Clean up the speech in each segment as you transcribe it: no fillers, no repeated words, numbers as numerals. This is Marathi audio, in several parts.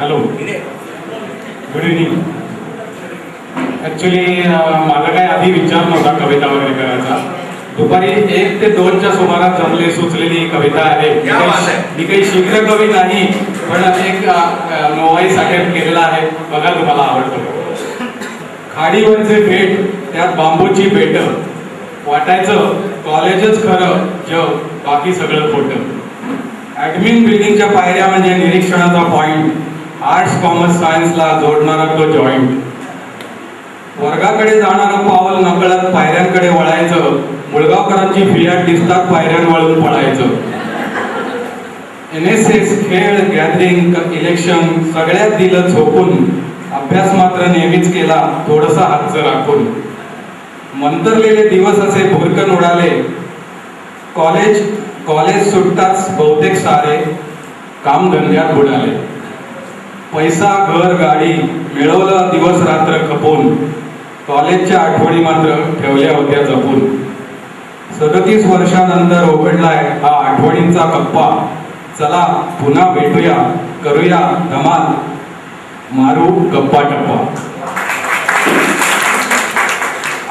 Hello, good evening. ॲक्च्युली माझा काय आधी विचार नव्हता कविता वगैरे करायचा. दुपारी 1 ते 2च्या सुमारास जमले सुचलेली कविता आहे. मी काही शीघ्र कवी नाही, पण एक नोवाई साठ्यात केलेला आहे, बघा तुम्हाला आवडतो. खाडीवरचे भेट त्यात बांबूची पेट, वाटायचं कॉलेजच खरं, जग बाकी सगळं खोटं. ॲडमिन बिल्डिंगच्या पायऱ्या म्हणजे निरीक्षणाचा पॉइंट, आर्ट्स कॉमर्स सायन्सला जोडणारा तो जॉईंट. वर्गाकडे जाणारं पावल नकळत पायऱ्यांकडे वळायचं, मुळगावकरांची फिर्याद दिसतात पायऱ्यां वळून पळायचं. NSS खेळ गॅदरिंग इलेक्शन सगळ्यात दिलं झोपून, अभ्यास मात्र नेहमीच केला थोडसा हातचं राखून. मंतरलेले दिवस असे भुरकन उडाले, कॉलेज सुटताच बहुतेक सारे काम धंद्यात बुडाले. पैसा घर गाडी मिळवलं दिवस रात्र खपून, कॉलेजच्या आठवणी मात्र ठेवल्या होत्या जपून. 37 वर्षानंतर उघडलाय हा आठवणींचा कप्पा, चला पुन्हा भेटूया करूया धमाल, मारू गप्पा टप्पा.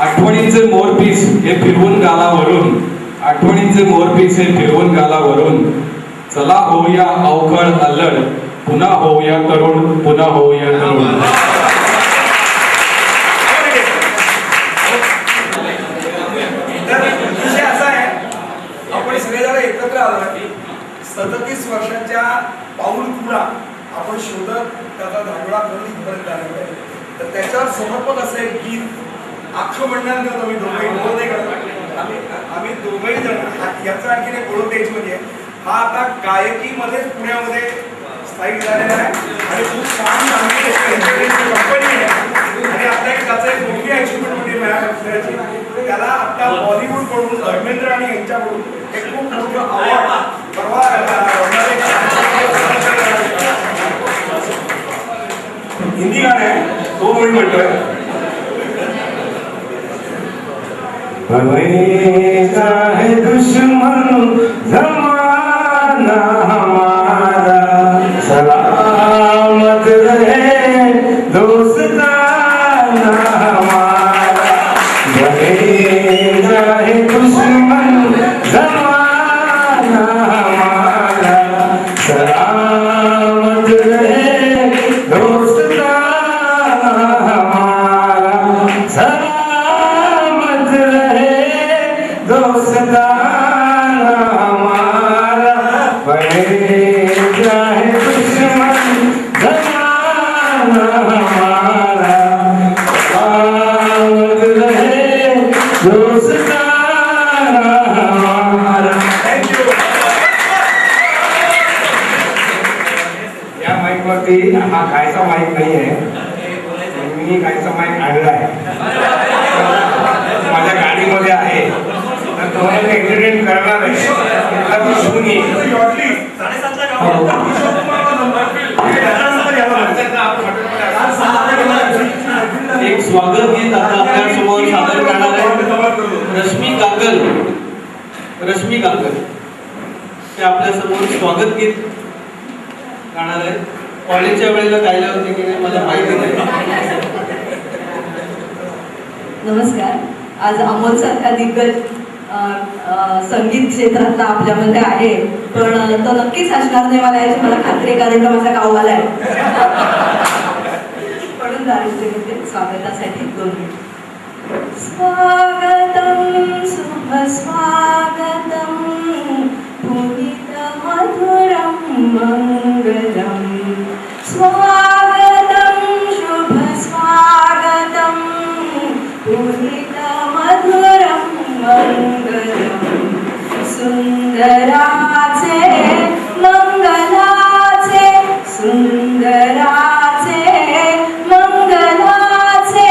आठवणींचे मोरपीस हे फिरवून गालावरून, आठवणींचे मोरपीस हे फिरवून गालावरून, चला होऊया अवखळ अल्लड, पुन्हा होऊया तरुण, पुन्हा होऊया तरुण. आपण सगळेजण एकत्र आलो की 37 वर्षाच्या पाऊल खुणा आपण शोधत त्याचा धागडा करून इथपर्यंत आलेलो आहे. तर त्याच्यावर समर्पक असं एक गीत अख्खं म्हणणार नव्हतं मी दोघंही बोलत नाही करत. आम्ही दोघंही जण याचा आणखीन एक ओळख द्यायची म्हणजे हा आता गायकीमध्येच पुण्यामध्ये स्थायिक झालेला आहे आणि खूप छान कंपनी आहे. आणि आता एक त्याचा एक मोठी अचिव्हमेंट म्हणजे मिळाली, त्याला आता बॉलिवूड कडून धर्मेंद्र आणि यांच्याकडून एक खूप मोठं अवॉर्ड परवा हिंदी गाणं आहे, तो म्हणून म्हणतोय. है दुश्मन जमाना हमारा, सलामत रहे दोस्ताना हमारा. बनेगा है दुश्मन जमाना हमारा, सलामत रहे दोस्ताना हमारा. सलामत रहे दोस्ताना हमारा. बनेगा है दुश्मन जमाना हमारा, सलामत रहे दोस्ताना हमारा. या माईक वरती हा गायचा माईक नाही आहे, मी गायचा माईक आणला आहे, माझ्या गाडीमध्ये आहे. तर तुम्हाला एंटरटेन करणार आहे. एक स्वागत गीत आता आपल्यासमोर सादर करणार आहे रश्मी काकल ते आपल्यासमोर स्वागत गीत गाणार आहे. कॉलेजच्या वेळेला गायला होते की नाही मला माहिती नाही. नमस्कार. आज अमोल सारखा दिग्गज संगीत क्षेत्रातला आपल्यामध्ये आहे, पण तो नक्कीच असणार नाही मला याची मला खात्री, कारण तो माझा गाववाला आहे. म्हणून दारिद्र्य स्वागतासाठी 2 मिनिट. स्वागतम शुभ स्वागतम पुनीत मधुरम मंगलम. स्वागतम शुभ स्वागतम पुनीत मधुरम मंगलम. सुंदराचे मंगलाचे, सुंदराचे मंगलाचे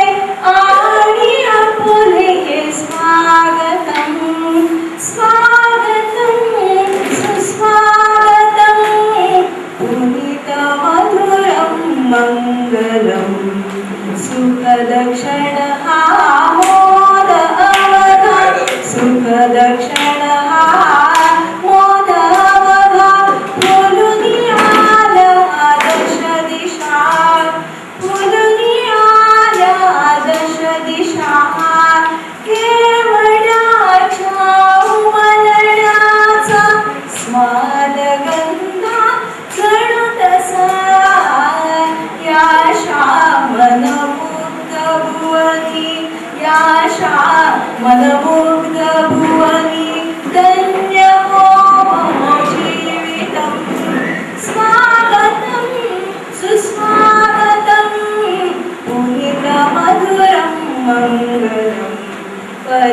आणि आपुले स्वागतम. स्वागतम सुस्वागतम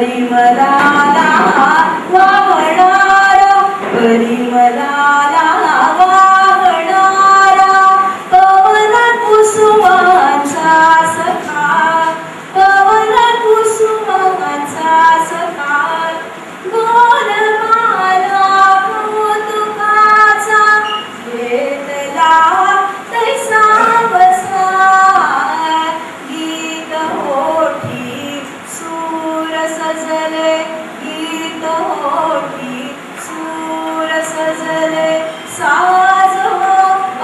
परिमलाला वाहणारा परिमलाला वाहणारा पवन कुसुमाचा सखा पवन कुसुमाचा सखा गोलमाला कौतुकाचा घेतला तैसा बसा गीत होठी सूर सजले गीत होठी सूर सजले साज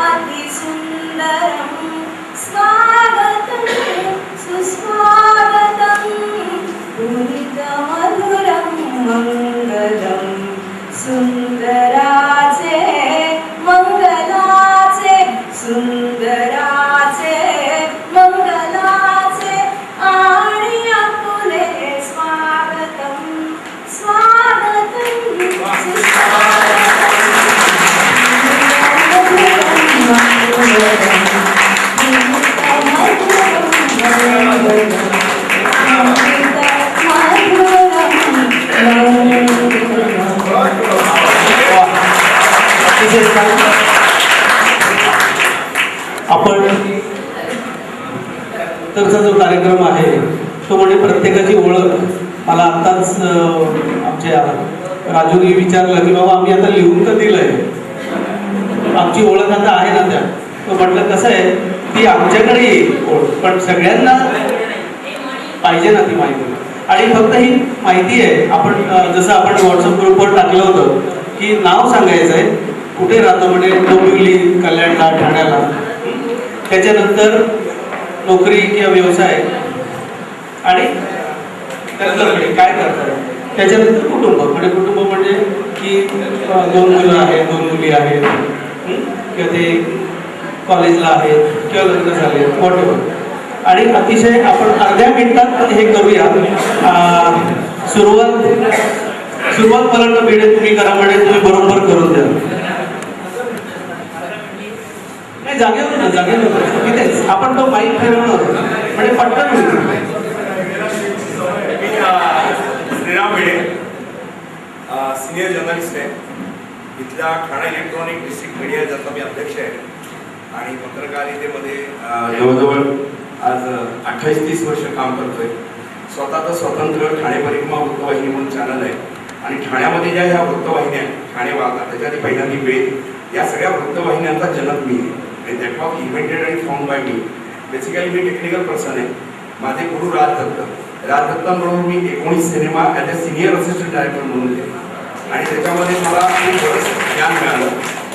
अति सुंदरम स्वागतम सुस्वागतम पुनित मधुरम मंगलम सुंदराचे मंगलाचे सुंदराचे मंगलाचे आणि आपुले स्वागतम स्वागतम आपण तरचा जो कार्यक्रम आहे तो म्हणजे प्रत्येकाची ओळख. मला आत्ताच आमच्या राजूने विचारलं की बाबा आम्ही आता लिहून तर दिलंय, आमची ओळख आता आहे ना त्या. तो म्हटलं कसं आहे ती आमच्याकडे येईल ओळख, पण सगळ्यांना पाहिजे ना ती माहिती. आणि फक्त ही माहिती आहे आपण जसं आपण व्हॉट्सअप ग्रुपवर टाकलं होतं की नाव सांगायचं आहे, कुठे राहतो म्हणजे डोंबिवली, कल्याणला, ठाण्याला, त्याच्यानंतर नोकरी किंवा व्यवसाय आणि त्यानंतर काय करतात, त्याच्यानंतर कुटुंब म्हणजे कुटुंब म्हणजे की 2 मुलं आहेत, 2 मुली आहेत, किंवा ते कॉलेजला आहेत किंवा लग्न झाले वॉटेवर. आणि अतिशय आपण अर्ध्या मिनिटात हे करूया. सुरुवात मला वाटतं वेळेत तुम्ही करा म्हणजे तुम्ही बरोबर करून द्या. नाही जागेवर इथेच आपण तो माईक फिरवणं म्हणजे पटकन होईल. श्रीराम भिडे सिनियर जर्नलिस्ट आहे. इथल्या ठाणे इलेक्ट्रॉनिक डिस्ट्रिक्ट मीडिया ज्याचा मी अध्यक्ष आहे आणि पत्रकारितेमध्ये जवळजवळ आज 28-30 वर्ष काम करतोय. स्वतःचं स्वतंत्र ठाणे परिक्रमा वृत्तवाहिनी म्हणून चॅनल आहे आणि ठाण्यामध्ये ज्या ह्या वृत्तवाहिन्या ठाणे वार्ता त्याच्यात पहिल्यांदा वेद या सगळ्या वृत्तवाहिन्यांचा जनक मी आहे. That was invented and found by me. Basically me technical person आहे. माझे गुरु राज दत्तांबरोबर मी 19 cinema as a senior assistant director म्हणून केले आणि त्याच्यामध्ये मला खूप बरंच ज्ञान मिळालं.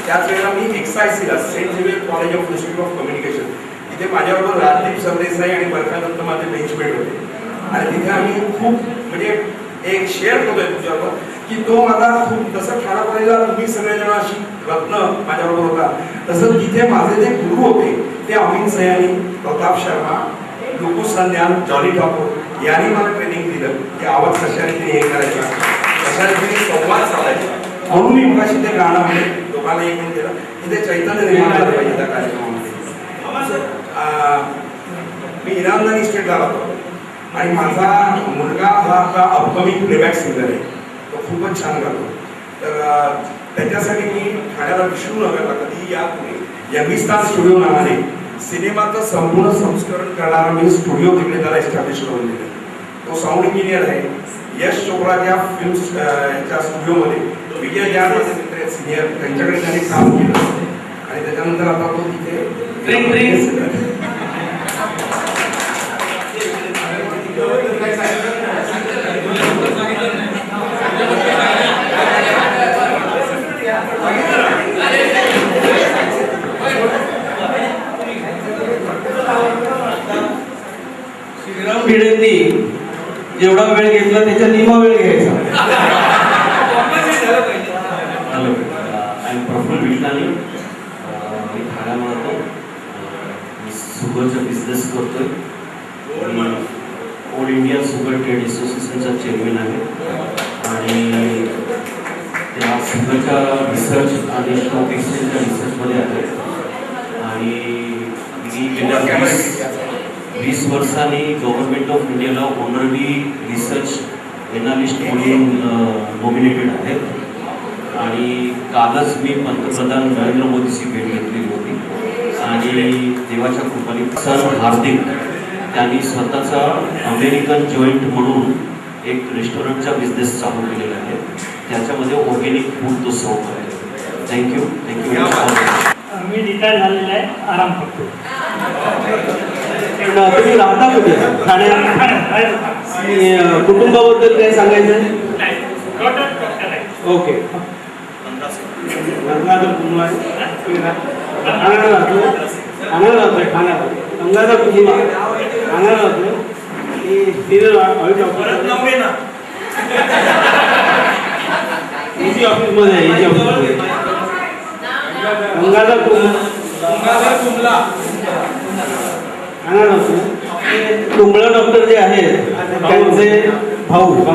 त्याच वेळेला मी XIC Saint Xavier College of Institute of Communication तिथे माझ्याबरोबर राजदीप सरदेसाई आणि बरखा दत्त माझे बेंचमेट होते आणि तिथे आम्ही खूप म्हणजे एक शेअर करतोय तुझ्याबरोबर की तो मला खूप जसं ठाणा कॉलेजला तुम्ही सगळेजण अशी रत्न माझ्याबरोबर होता तसं तिथे माझे जे गुरु होते ते अमिन सयानी, प्रताप शर्मा, लुकू संध्यान, जॉली ठाकूर यांनी मला ट्रेनिंग दिलं की आवाज कशा रीतीने हे करायचा, कशा रीतीने संवाद साधायचा. म्हणून मी मगाशी ते गाणं म्हणजे लोकांना एक म्हणून दिलं की ते चैतन्य निर्माण झालं पाहिजे त्या कार्यक्रमामध्ये. मी इनामदारी स्टेटला राहतो आणि माझा मुलगा हा आता अपकमिंग प्लेबॅक सिंगर आहे. तो खूपच छान गातो. तर त्याच्यासाठी मी ठाण्याला विष्णुनगरला कधी या तुम्ही यंगिस्तान स्टुडिओ नावाने सिनेमाचं संपूर्ण संस्करण करणारा मी स्टुडिओ तिकडे त्याला एस्टॅब्लिश करून दिले. तो साऊंड इंजिनियर आहे. यश चोप्राच्या फिल्म्स च्या स्टुडिओमध्ये विजय ज्या माझे सिनियर त्यांच्याकडे त्यांनी काम केलं आणि त्याच्यानंतर आता तो तिथे श्रीराम भिडेंनी जेवढा वेळ घेतला त्याच्या निम्मा वेळ घ्यायचा. Hello, I am Praful Villani. मी ठाण्यामध्ये राहतो. मी शुगरचा बिझनेस करतोय. मी ऑल इंडिया शुगर ट्रेड असोसिएशनचा चेअरमॅन आहे आणि त्या शुगरच्या रिसर्च आणि स्टॉक एक्सचेंजच्या रिसर्चमध्ये आहे आणि मी गेल्या 20 वर्षांनी गव्हर्नमेंट ऑफ इंडियाला ऑनररी रिसर्च एनालिस्ट म्हणून नॉमिनेटेड आहेत. आणि कालच मी पंतप्रधान नरेंद्र मोदीची भेट घेतलेली होती आणि देवाच्या कृपेने सर हार्दिक त्यांनी स्वतःचा अमेरिकन जॉईंट म्हणून एक रेस्टॉरंटचा बिझनेस चालू केलेला आहे. त्याच्यामध्ये ऑर्गॅनिक फूड तो सर्व करतो. थँक्यू मी रिटायर झालेला आहे, आराम करतो. तुम्ही राहता कुठे? ठाण्यात. आणि कुटुंबाबद्दल काय सांगायचं? ओके. गंगाधर कुटुंब आहे. ठाण्याला राहतो. ठाण्याला राहतोय. ठाण्याला गंगाधर कुटुंब ठाण्याला राहतोय. सिनियर ऑडिट ऑफिसर एजी ऑफिसमध्ये आहे. एजी ऑफिसमध्ये गंगाधर कुंभला कुंभळा डॉक्टर जे आहेत त्यांचे भाऊ मुलगा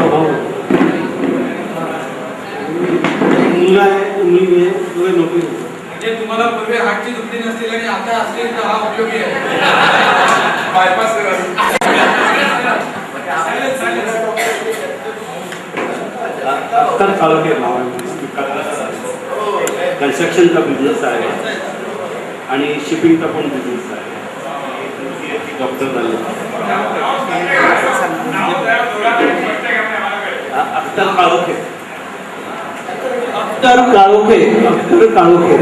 आहे, मुलगी आहे, दोघे नोकरी. म्हणजे तुम्हाला पूर्वी हातची दुखणी नसतील आणि आता असतील तर हा उपयोगी आहे. बायपास अख्तर काळोखे नाव आहे. कन्स्ट्रक्शनचा बिझनेस आहे आणि शिपिंगचा पण बिझनेस आहे. डॉक्टर झाले. अख्तर काळोखे. अख्तर काळोखे. अख्तर काळोखे.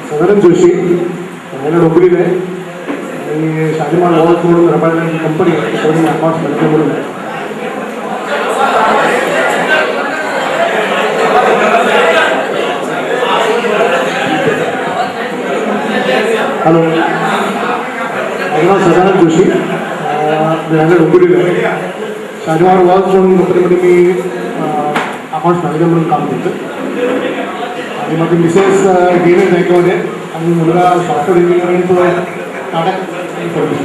सदानंद जोशी याला नोकरीला आहे आणि शालीमार वॉल्स म्हणून रबायला कंपनी आहे म्हणून अकाउंट्स मॅनेजर म्हणून आहे. हॅलो, माझं नाव सदानंद जोशी. मी याला नोकरीला आहे. शालीमार वॉल्स म्हणून कंपनीमध्ये मी अकाउंट्स मॅनेजर म्हणून काम करतो. आणि माझी मिसेस गेले बँकेमध्ये आणि मुलगा सॉफ्टवेअर इंजिनिअरिंग तो टाटा सर्व्हिस.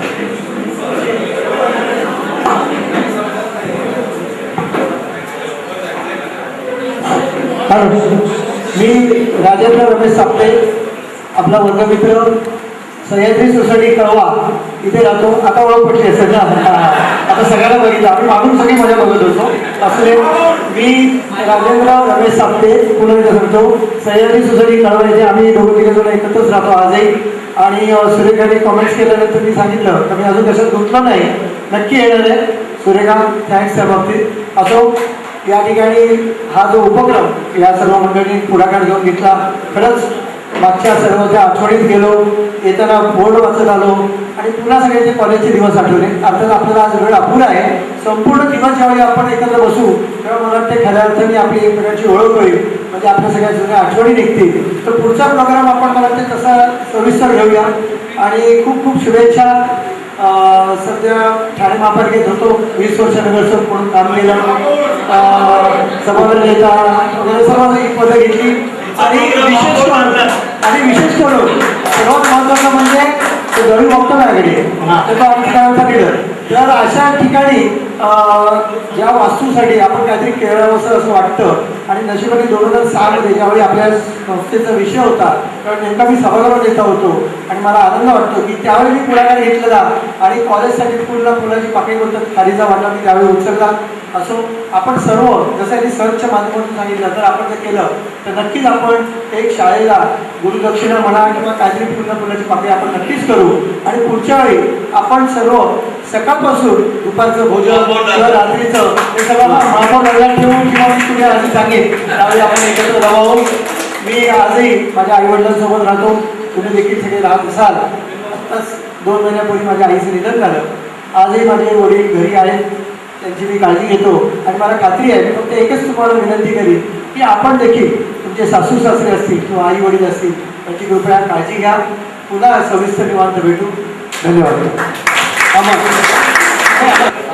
हॅलो, मी राजेंद्र रमेश सापटे, आपला वर्गमित्र, सह्याद्री सोसायटी कळवा इथे राहतो. आता ओळख पटली सगळं. आता सगळ्यांना बघितलं. आम्ही मागून सगळी मजा बघत होतो. असले मी राजेंद्र रमेश सापटे पुन्हा सांगतो, सह्याद्री सोसायटी कळवा इथे आम्ही दोघं तिघं एकत्रच राहतो आजही. आणि सुरेखाने कॉमेंट्स केल्यानंतर मी सांगितलं तर मी अजून कशात गुंतलो नाही, नक्की येणार आहे. सुरेखा थँक्स त्या बाबतीत. असो, या ठिकाणी हा जो उपक्रम या सर्व मंडळींनी पुढाकार घेऊन घेतला, खरंच मागच्या सर्व त्या आठवणीत गेलो, येताना बोर्ड वाचत आलो आणि पुन्हा सगळ्यांचे कॉलेजचे दिवस आठवले. अर्थात आपल्याला आज वेळ अपुरा आहे. संपूर्ण दिवस ज्यावेळी आपण एकत्र बसू तेव्हा मला वाटते खऱ्या अर्थाने आपली एकमेकांची ओळख होईल, म्हणजे आपल्या सगळ्या जुन्या आठवणी निघतील. तर पुढचा प्रोग्राम आपण मला वाटते तसा सविस्तर घेऊया. आणि खूप खूप शुभेच्छा. सध्या ठाणे महापालिकेत होतो, 20 वर्ष नगरसेवक म्हणून काम केलं, सभागृह नेता वगैरे सर्व पदं घेतली. आणि विशेष करून सर्वात महत्त्वाचं म्हणजे गरीब बघतो माझ्याकडे तो आमच्या गावाचा लीडर. तर अशा ठिकाणी ज्या वास्तूसाठी आपण काहीतरी केळावं असं वाटतं. आणि नशिबाने 2006 मध्ये ज्यावेळी आपल्या संस्थेचा विषय होता कारण नेमका मी सभागृह नेता होतो आणि मला आनंद वाटतो की त्यावेळी मी पुढाकार घेतलेला आणि कॉलेजसाठी फुलाची पाकळी बोलतात खालीचा वाटा मी त्यावेळी उचलला. असो, आपण सर्व जसं यांनी सर्चच्या माध्यमातून सांगितलं तर आपण जर केलं तर नक्कीच आपण एक शाळेला गुरुदक्षिणा म्हणा किंवा काहीतरी फुलाची पाकळी आपण नक्कीच करू. आणि पुढच्या वेळी आपण सर्व सकाळपासून दुपारचं भोजन किंवा रात्रीचं हे सगळं महापौर लढा ठेवून किंवा मी तुझ्या आधी सांगेन त्यावेळी आपण एकत्र राहावं. मी आजही माझ्या आईवडिलांसोबत राहतो, तुम्ही देखील सगळे राहत असाल. आत्ताच 2 महिन्यापूर्वी माझ्या आईचं निधन झालं. आजही माझे वडील घरी आहेत, त्यांची मी काळजी घेतो. आणि मला खात्री आहे, मी फक्त एकच तुम्हाला विनंती करीन की आपण देखील तुमचे सासू सासरे असतील किंवा आई वडील असतील त्यांची कृपया काळजी घ्या. पुन्हा सविस्तर निवांत भेटू. धन्यवाद.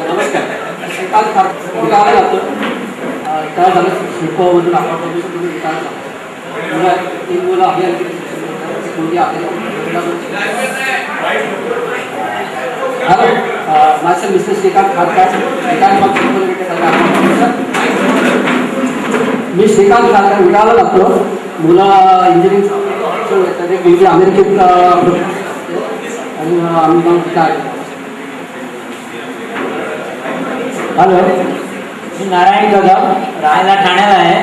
नमस्कार. काल जातो काय झालं शिल्पामधून आपण तुम्ही काय तीन मुलं मुलगी हॅलो, माझं मिस्टर श्रीकांत खारकर. मी श्रीकांत खारकर विटाला लागतो. मुलं इंजिनिअरिंग अमेरिकेत आणि आम्ही मग काय हॅलो, मी नारायण कदम, राहायला ठाण्याला आहे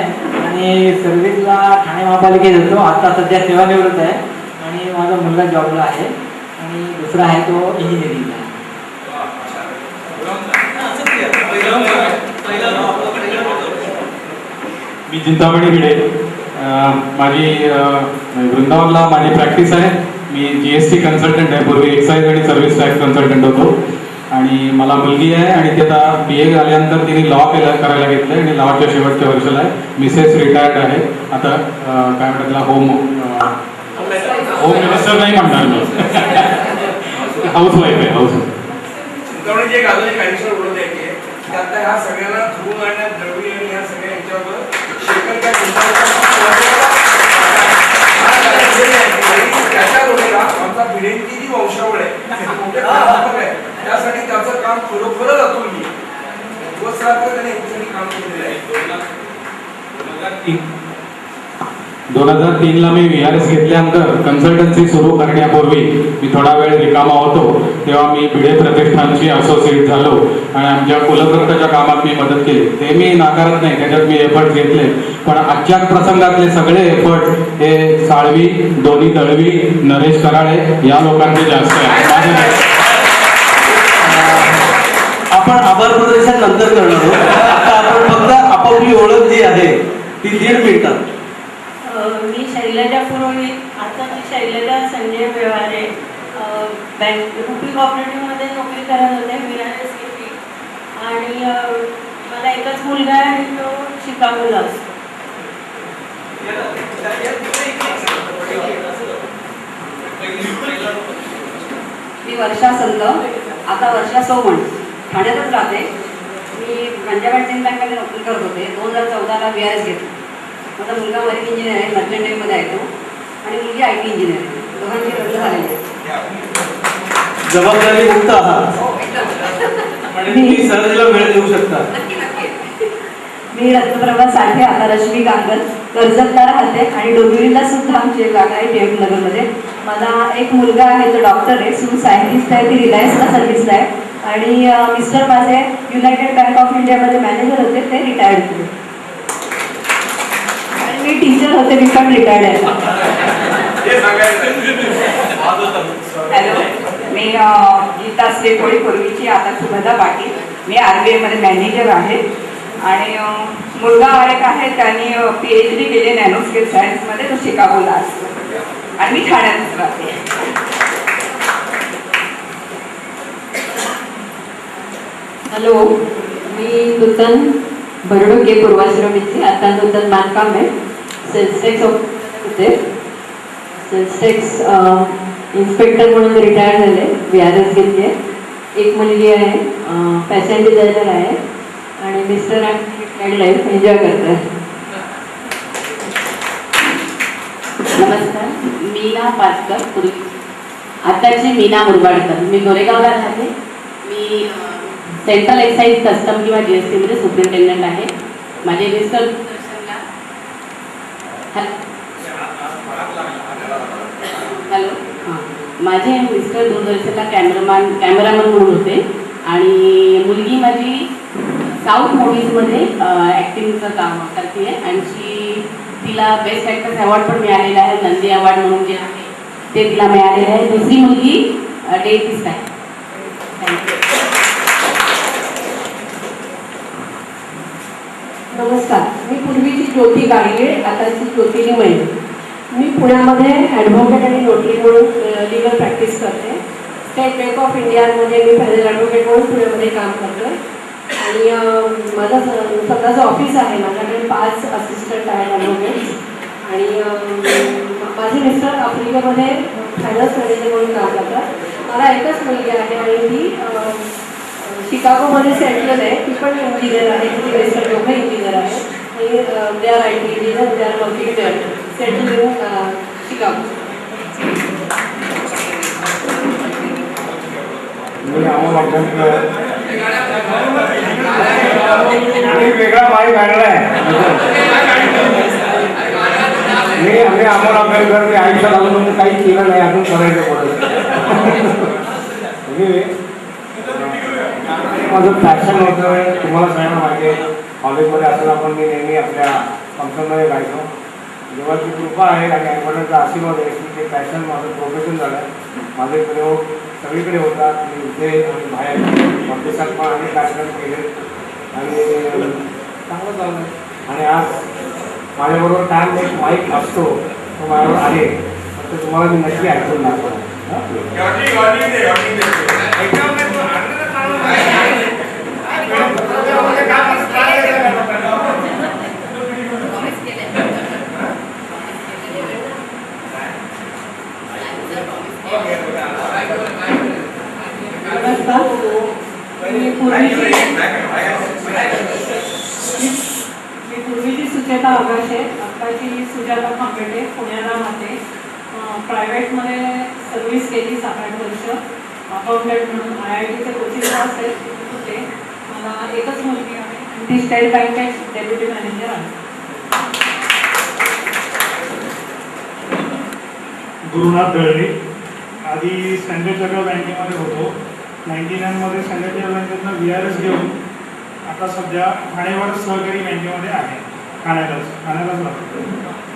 आणि सर्व्हिसला ठाणे महापालिकेत येतो. आता सध्या सेवानिवृत्त आहे आणि माझा मुलगा जॉबला आहे आणि दुसरा आहे तो इंजिनिअरिंगला आहे. मी चिंतामणी भिडे. माझी वृंदावनला माझी प्रॅक्टिस आहे. मी GST कन्सल्टंट आहे. पूर्वी एक्साईज आणि सर्व्हिस टॅक्स कन्सल्टंट होतो आणि मला मुलगी आहे आणि ते आता BA झाल्यानंतर तिने लॉ करायला घेतलं आणि लॉच्या शेवटच्या वर्षाला आहे. मिसेस रिटायर्ड आहे. आता काय म्हणतात त्याला होम मिनिस्टर नाही म्हणणार मी, हाऊसवाईफ आहे. चिंतामणीची एक अजून एक ऍडिशनल गोष्ट आहे की आता ह्या सगळ्यांना धुवून आणण्यात दळवी आणि ह्या सगळ्या यांच्यावर शेखर काय त्याच्या जोडीला आमचा भिडेंची जी वंशावळ आहे मोठे प्राध्यापक आहे, त्यासाठी त्याचं काम खरोखरच अतुलनीय. दिवसरात्र त्याने याच्यासाठी काम केलेलं आहे. 2003ला मी VRS घेतल्यानंतर कन्सल्टन्सी सुरू करण्यापूर्वी मी थोडा वेळ रिकामा होतो तेव्हा मी भिडे प्रतिष्ठानशी असोसिएट झालो आणि आमच्या कुलकर्त्याच्या कामात मी मदत केली. ते मी नाकारत नाही, त्याच्यात मी एफर्ट घेतले. पण आजच्या प्रसंगातले सगळे एफर्ट हे साळवी, दोन्ही दळवी, नरेश कराळे या लोकांचे जास्त आहे. आपण आभार प्रदर्शन नंतर करणार आहोत. आता आपण फक्त आपापली ओळख जी आहे ती 1.5 मिनिटात. मी शैलजा पुरोहित. आता मी शैलजा संजय व्यवहारे. बँक रुपी कॉपरेटिव्हमध्ये नोकरी करत होते VRS घेतली आणि मला एकच मुलगा आहे आणि तो शिकागोला असतो. मी वर्षा संत, आता वर्षा सोमण, ठाण्यातच राहते. मी पंजाब अँड सिंध बँकमध्ये नोकरी करत होते. 2014ला VRS घेतली. माझा मुलगा मरीन इंजिनियर आहे, मर्चंट नेव्हीमध्ये आहे तो, आणि मुलगी IT इंजिनियर आहे. दोघांची लग्न झालेली आहे. जबाबदारी मुक्त आहात आणि तुम्ही सहजला वेळ देऊ शकता. मी रत्नप्रभा साठे, आता रश्मी कांगल, कर्जतला राहते आणि डोंबिवलीला सुद्धा आमची एक जागा आहे TF नगरमध्ये. मला एक मुलगा आहे, तो डॉक्टर आहे, सून सायंटिस्ट आहे, ती रिलायन्सला सर्व्हिसला आहे आणि मिस्टर माझे युनायटेड बँक ऑफ इंडियामध्ये मॅनेजर होते, ते रिटायर्ड झाले. आणि मी टीचर होते, मी पण रिटायर्ड आहे. हॅलो, मी गीता श्रीपोळी, पूर्वीची, आता सुभदा पाटील. मी RBI मध्ये मॅनेजर आहे आणि मुलगा एक आहे, त्यांनी PhD केली नॅनोस्केल सायन्समध्ये, तो शिकागोला असतो आणि मी ठाण्यातच राहते. हॅलो, मी नूतन बरडोके, पूर्वाश्रमीची, आता नूतन बांधकाम आहे. सेल्सटेक्स होते, सेल्सटेक्स इन्स्पेक्टर म्हणून रिटायर झाले, VRS घेतली आहे. एक मुलगी आहे, फॅशन डिझायनर आहे आणि मिस्टर आणि लाईफ एन्जॉय करतात. नमस्कार, मीना पाचकर, पूर्वी आताची मीना मुरबाडकर. मी गोरेगावला राहते. मी सेंट्रल एक्साईज कस्टम किंवा GST मध्ये सुपरिटेंडंट आहे. माझे मिस्टर हॅलो, हां, माझे मिस्टर दूरदर्शनला कॅमेरामन म्हणून होते आणि मुलगी माझी साऊथ मूव्हीजमध्ये ॲक्टिंगचं काम करते आहे आणि तिला बेस्ट ॲक्टर्स अवॉर्ड पण मिळालेला आहे, नंदी अवॉर्ड म्हणून जे आहे ते तिला मिळालेलं आहे. दुसरी मुलगी डेटिस्ट आहे. थँक्यू. नमस्कार, मी पूर्वीची ज्योती गाडगे, आताची ज्योती निमय. मी पुण्यामध्ये ॲडव्होकेट आणि नोटरी म्हणून लिगल प्रॅक्टिस करते. स्टेट बँक ऑफ इंडियामध्ये मी पॅनल ॲडव्होकेट म्हणून पुण्यामध्ये काम करते आणि माझं स्वतःचं ऑफिस आहे. माझ्याकडे 5 असिस्टंट आहेत ॲडव्होकेट्स आणि माझे मिस्टर आफ्रिकेमध्ये फायनान्स मॅनेजर म्हणून काम करतात. मला एकच मुलगी आहे आणि ती शिकागोमध्ये सेटल आहे. ती पण इंजिनियर आहे, तिथे मिस्टर दोघं इंजिनियर आहे आणि they are IT engineer, they are working there settle in Chicago. वेगळा बाई काढला आहे. मी आम्हाला अभ्यास मी आयुष्यात अजून काही केलं नाही, अजून करायचं पडत. माझं पॅशन होतं, तुम्हाला सगळ्यांना माहिती आहे, कॉलेजमध्ये असताना पण मी नेहमी आपल्या फंक्शनमध्ये गायचो. देवाची कृपा आहे आणि आईवडिलांचा आशीर्वाद आहे की ते पॅशन माझं प्रोफेशन झालं आहे. माझे प्रयोग सगळीकडे होतात, मी इथे आणि बाहेर परदेशात पण अनेक कार्यक्रम केले आणि चांगलं चाललं आहे. आणि आज माझ्याबरोबर कायम एक माईक असतो, तो माझ्याबरोबर आहे, तर तुम्हाला मी नक्की ऐकून दाखवतो. मी पूर्वीची सुचेता आकाशे, आत्ताची सुजाता खांबेटे, पुण्याला राहते. प्रायव्हेटमध्ये सर्व्हिस केली 7-8 वर्ष अकाउंटंट म्हणून. IITचे कोचिंग क्लास होते. मला एकच मुलगी आहे आणि ती स्टेट बँकेत डेप्युटी मॅनेजर आहे. गुरुनाथ दळवी. आधी स्टँडर्ड चार्टर्ड बँकेमध्ये होतो. 99मध्ये स्टँडर्ड चार्टर्ड बँकेतनं VRS घेऊन आता सध्या ठाणेवाड सहकारी बँकेमध्ये आहे. ठाण्यालाच राहतो.